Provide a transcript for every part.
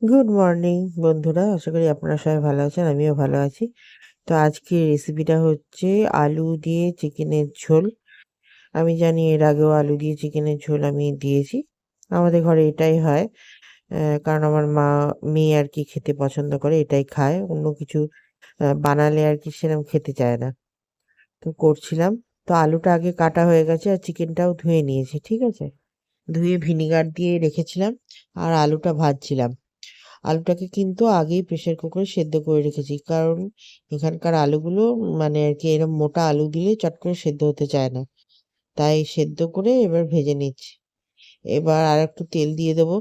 Good morning বন্ধুরা, আশা করি আপনারা সবাই ভালো আছেন। আমিও ভালো আছি। তো আজকের রেসিপিটা হচ্ছে আলু দিয়ে চিকেনের ঝোল। আমি জানি এর আগেও আলু দিয়ে চিকেনের ঝোল আমি দিয়েছি। আমাদের ঘরে এটাই হয়। কারণ আমার মেয়ে আর কি খেতে পছন্দ করে, এটাই খায়। অন্য কিছু বানালে আর কি সেরকম খেতে চায় না। তো করছিলাম। তো আলুটা আগে কাটা হয়ে গেছে আর চিকেনটাও ধুয়ে নিয়েছি, ঠিক আছে। ধুয়ে ভিনিগার দিয়ে রেখেছিলাম আর আলুটা ভাজছিলাম। আলুটাকে কিন্তু আগেই প্রেসার কুকারে সেদ্ধ করে রেখেছি, কারণ এখানকার আলুগুলো মানে আর কি এরকম মোটা আলু দিলে চট করে সেদ্ধ হতে চায় না। তাই সেদ্ধ করে এবার ভেজে নিচ্ছি। এবার আর একটু তেল দিয়ে দেবো।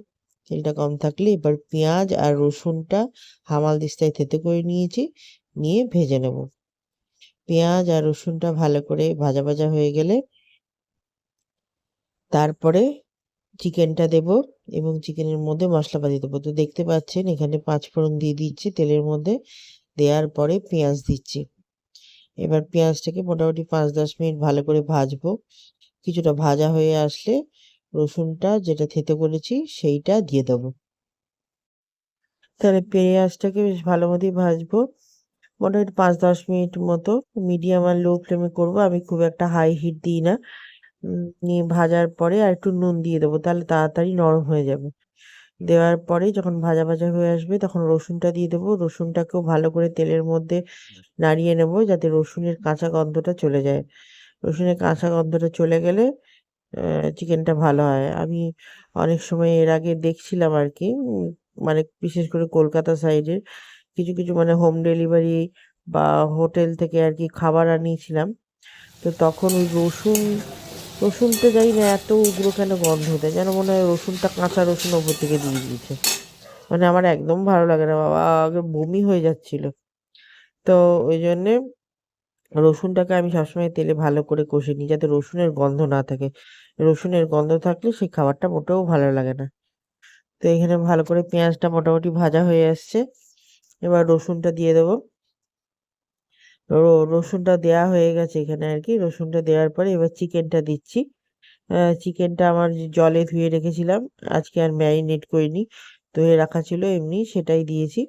তেলটা কম থাকলে এবার পেঁয়াজ আর রসুনটা হামাল দিস্তায় থেতে করে নিয়েছি, নিয়ে ভেজে নেব। পেঁয়াজ আর রসুনটা ভালো করে ভাজা ভাজা হয়ে গেলে তারপরে চিকেনটা দেব এবং চিকেনের মধ্যে মশলাপাতি দেবো। তো দেখতে পাচ্ছেন এখানে পাঁচফোড়ন দিয়ে দিচ্ছি তেলের মধ্যে। দেওয়ার পরে পেঁয়াজ দিচ্ছি। এবার পেঁয়াজটাকে মোটামুটি 5-10 মিনিট ভালো করে ভাজবো। কিছুটা ভাজা হয়ে আসলে রসুনটা যেটা থেতে করেছি সেইটা দিয়ে দেবো। তাহলে পেঁয়াজটাকে বেশ ভালো মতোই ভাজবো, মোটামুটি 5-10 মিনিট মতো। মিডিয়াম আর লো ফ্লেমে করবো, আমি খুব একটা হাই হিট দিই না। নিয়ে ভাজার পরে আর একটু নুন দিয়ে দেবো, তাহলে তাড়াতাড়ি নরম হয়ে যাবে। দেওয়ার পরে যখন ভাজা ভাজা হয়ে আসবে তখন রসুনটা দিয়ে দেবো। রসুনটাকেও ভালো করে তেলের মধ্যে নাড়িয়ে নেব, যাতে রসুনের কাঁচা গন্ধটা চলে যায়। রসুনের কাঁচা গন্ধটা চলে গেলে চিকেনটা ভালো হয়। আমি অনেক সময় এর আগে দেখছিলাম আর কি, মানে বিশেষ করে কলকাতা সাইডের কিছু কিছু মানে হোম ডেলিভারি বা হোটেল থেকে আর কি খাবার আনিয়েছিলাম। তো তখন ওই রসুনটা জানি না এত উগ্র কেন গন্ধ দেয়, যেন মনে হয় রসুনটা কাঁচা রসুন ওপর থেকে দিয়ে দিয়েছে। মানে আমার একদম ভালো লাগে না বাবা, আগে বমি হয়ে যাচ্ছিল। তো ওই জন্যে রসুনটাকে আমি সবসময় তেলে ভালো করে কষে নিই, যাতে রসুনের গন্ধ না থাকে। রসুনের গন্ধ থাকলে সেই খাবারটা মোটেও ভালো লাগে না। তো এখানে ভালো করে পেঁয়াজটা মোটামুটি ভাজা হয়ে আসছে। এবার রসুনটা দিয়ে দেবো। রসুনটা দেওয়া হয়ে গেছে এখানে আর কি। রসুনটা দেওয়ার পরে এবার চিকেনটা দিচ্ছি। চিকেনটা আমার যে জলে ধুয়ে রেখেছিলাম, আজকে আর ম্যারিনেট করিনি, ধুয়ে রাখা ছিল এমনি, সেটাই দিয়েছি।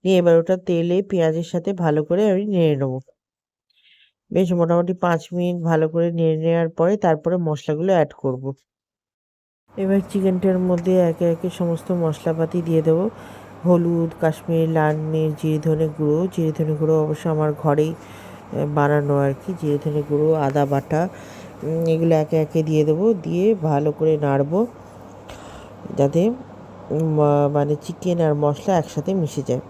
নিয়ে এবার ওটা তেলে পেঁয়াজের সাথে ভালো করে আমি নেড়ে নেবো। বেশ মোটামুটি 5 মিনিট ভালো করে নেড়ে নেওয়ার পরে তারপরে মশলাগুলো অ্যাড করব। এবার চিকেনটার মধ্যে একে একে সমস্ত মশলাপাতি দিয়ে দেবো। হলুদ, কাশ্মীরি লাল মির্চ, জিরে ধনে গুঁড়ো অবশ্য আমার ঘরেই বানানো আর কি। জিরে ধনে গুঁড়ো, আদা বাটা, এগুলো একে একে দিয়ে দেবো। দিয়ে ভালো করে নাড়বো, যাতে মানে চিকেন আর মশলা একসাথে মিশে যায়।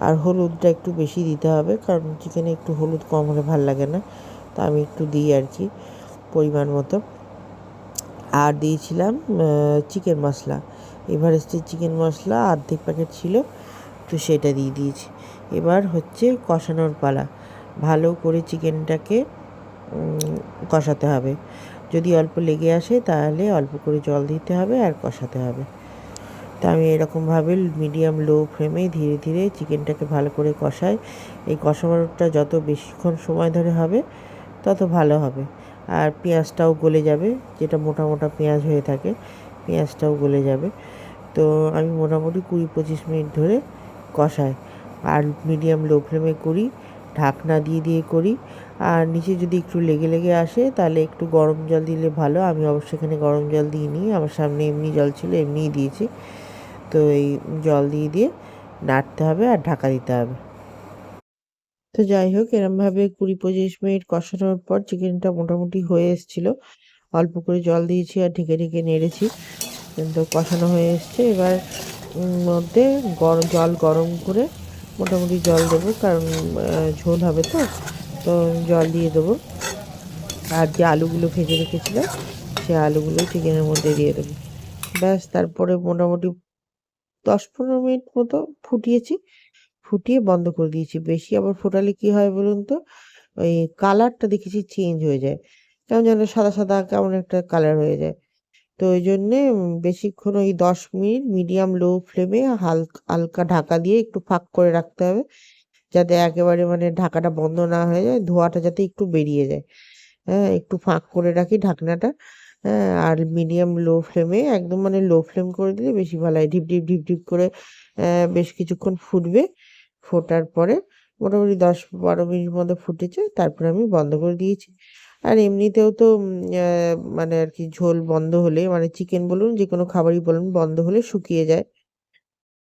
আর হলুদটা একটু বেশি দিতে হবে, কারণ চিকেনে একটু হলুদ কম হলে ভালো লাগে না। তো আমি একটু দিই আর কি, পরিমাণ মতো। আর দিয়েছিলাম চিকেন মশলা, এভারেস্টের চিকেন মশলা অর্ধেক প্যাকেট ছিল, তো সেটা দিয়ে দিয়েছি। এবার হচ্ছে কষানোর পালা। ভালো করে চিকেনটাকে কষাতে হবে। যদি অল্প লেগে আসে তাহলে অল্প করে জল দিতে হবে আর কষাতে হবে। তা আমি এরকমভাবে মিডিয়াম লো ফ্লেমে ধীরে ধীরে চিকেনটাকে ভালো করে কষাই। এই কষানোটা যত বেশিক্ষণ সময় ধরে হবে তত ভালো হবে। আর পেঁয়াজটাও গলে যাবে, যেটা মোটা মোটা পেঁয়াজ হয়ে থাকে, পেঁয়াজটাও গলে যাবে। তো আমি মোটামুটি 20-25 মিনিট ধরে কষাই। আর মিডিয়াম লো ফ্লেমে করি, ঢাকনা দিয়ে দিয়ে করি। আর নিচে যদি একটু লেগে লেগে আসে তাহলে একটু গরম জল দিলে ভালো। আমি অবশ্য এখানে গরম জল দিইনি, আমার সামনে এমনি জল ছিল, এমনিই দিয়েছি। তো এই জল দিয়ে দিয়ে নাড়তে হবে আর ঢাকা দিতে হবে। তো যাই হোক, এরমভাবে 20-25 মিনিট কষানোর পর চিকেনটা মোটামুটি হয়ে এসেছিলো। অল্প করে জল দিয়েছি আর ঢেকে ঢেকে নেড়েছি, কিন্তু কষানো হয়ে এসছে। এবার মধ্যে জল গরম করে মোটামুটি জল দেবো, কারণ ঝোল হবে তো। তো জল দিয়ে দেবো। আর যে আলুগুলো ভেজে রেখেছিলাম সেই আলুগুলো চিকেনের মধ্যে দিয়ে দেবো। ব্যাস, তারপরে মোটামুটি 10-15 মিনিট মতো ফুটিয়েছি। ফুটিয়ে বন্ধ করে দিয়েছি। বেশি আবার ফোটালে কি হয় বলুন তো, ওই কালারটা দেখেছি চেঞ্জ হয়ে যায়, কেমন যেন সাদা সাদা কেমন একটা কালার হয়ে যায়। তো ওই জন্যে বেশিক্ষণ ওই 10 মিনিট মিডিয়াম লো ফ্লেমে হালকা হালকা ঢাকা দিয়ে একটু ফাঁক করে রাখতে হবে, যাতে একেবারে মানে ঢাকাটা বন্ধ না হয়ে যায়, ধোঁয়াটা যাতে একটু বেরিয়ে যায়। হ্যাঁ, একটু ফাঁক করে রাখি ঢাকনাটা, হ্যাঁ, আর মিডিয়াম লো ফ্লেমে একদম মানে লো ফ্লেম করে দিলে বেশি ভালো হয়। ঢিপ, ঢিপ, ঢিপ, ঢিপ করে বেশ কিছুক্ষণ ফুটবে। ফোটার পরে মোটামুটি ১০-১২ মিনিট মতো ফুটেছে। তারপরে আমি বন্ধ করে দিয়েছি। আর এমনিতেও তো মানে আরকি ঝোল বন্ধ হলে মানে চিকেন বলুন, যেকোনো খাবারই বলুন বন্ধ হলে শুকিয়ে যায়।